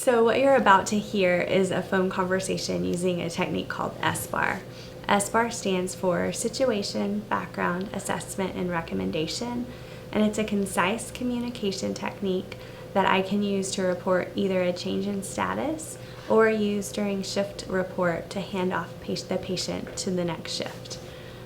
So what you're about to hear is a phone conversation using a technique called SBAR. SBAR stands for Situation, Background, Assessment, and Recommendation, and it's a concise communication technique that I can use to report either a change in status or use during shift report to hand off the patient to the next shift.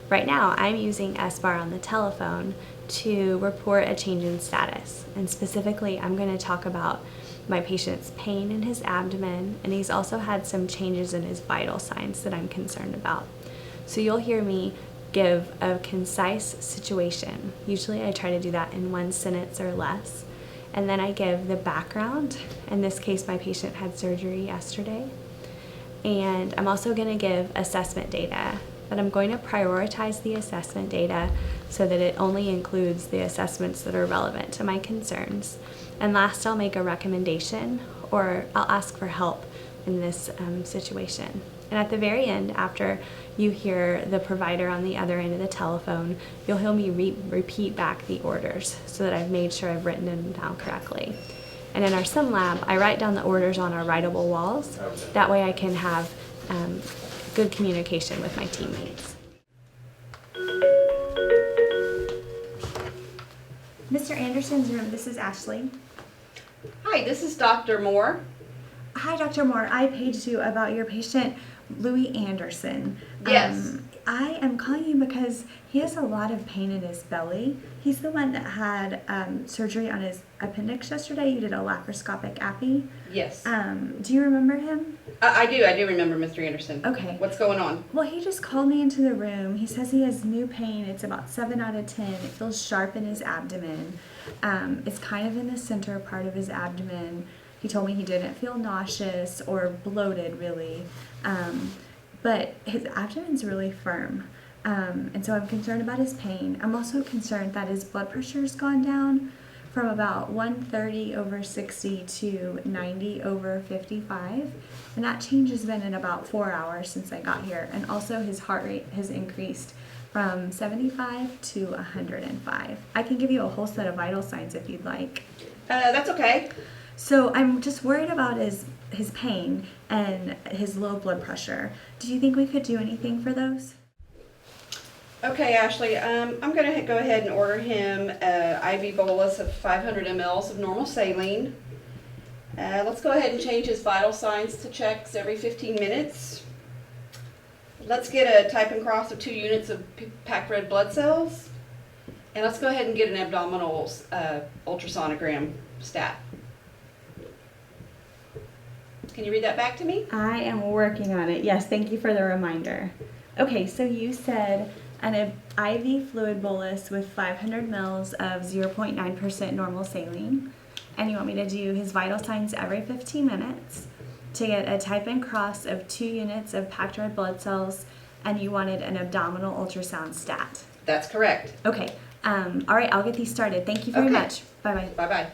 Right now, I'm using SBAR on the telephone to report a change in status, and specifically, I'm going to talk about my patient's pain in his abdomen, and he's also had some changes in his vital signs that I'm concerned about. So you'll hear me give a concise situation. Usually I try to do that in one sentence or less. And then I give the background. In this case, my patient had surgery yesterday. And I'm also going to give assessment data, but I'm going to prioritize the assessment data so that it only includes the assessments that are relevant to my concerns. And last, I'll make a recommendation, or I'll ask for help in this situation. And at the very end, after you hear the provider on the other end of the telephone, you'll hear me repeat back the orders so that I've made sure I've written them down correctly. And in our sim lab, I write down the orders on our writable walls. That way I can have good communication with my teammates. Mr. Anderson's room, this is Ashley. Hi, this is Dr. Moore. Hi, Dr. Moore. I paged you about your patient, Louis Anderson. Yes. I am calling you because he has a lot of pain in his belly. He's the one that had surgery on his appendix yesterday. You did a laparoscopic appy. Yes. Do you remember him? I do remember Mr. Anderson. Okay. What's going on? Well, he just called me into the room. He says he has new pain. It's about 7 out of 10. It feels sharp in his abdomen. It's kind of in the center part of his abdomen. He told me he didn't feel nauseous or bloated, really. But his abdomen's really firm. And so I'm concerned about his pain. I'm also concerned that his blood pressure's gone down from about 130 over 60 to 90 over 55. And that change has been in about 4 hours since I got here. And also his heart rate has increased from 75 to 105. I can give you a whole set of vital signs if you'd like. That's okay. So I'm just worried about his pain and his low blood pressure. Do you think we could do anything for those? Okay, Ashley, I'm going to go ahead and order him an IV bolus of 500 mLs of normal saline. Let's go ahead and change his vital signs to checks every 15 minutes. Let's get a type and cross of 2 units of packed red blood cells. And let's go ahead and get an abdominal ultrasonogram stat. Can you read that back to me? I am working on it. Yes, thank you for the reminder. Okay, so you said an IV fluid bolus with 500 mLs of 0.9% normal saline, and you want me to do his vital signs every 15 minutes to get a type and cross of 2 units of packed red blood cells, and you wanted an abdominal ultrasound stat. That's correct. Okay, all right, I'll get these started. Thank you very much. Bye-bye. Bye-bye.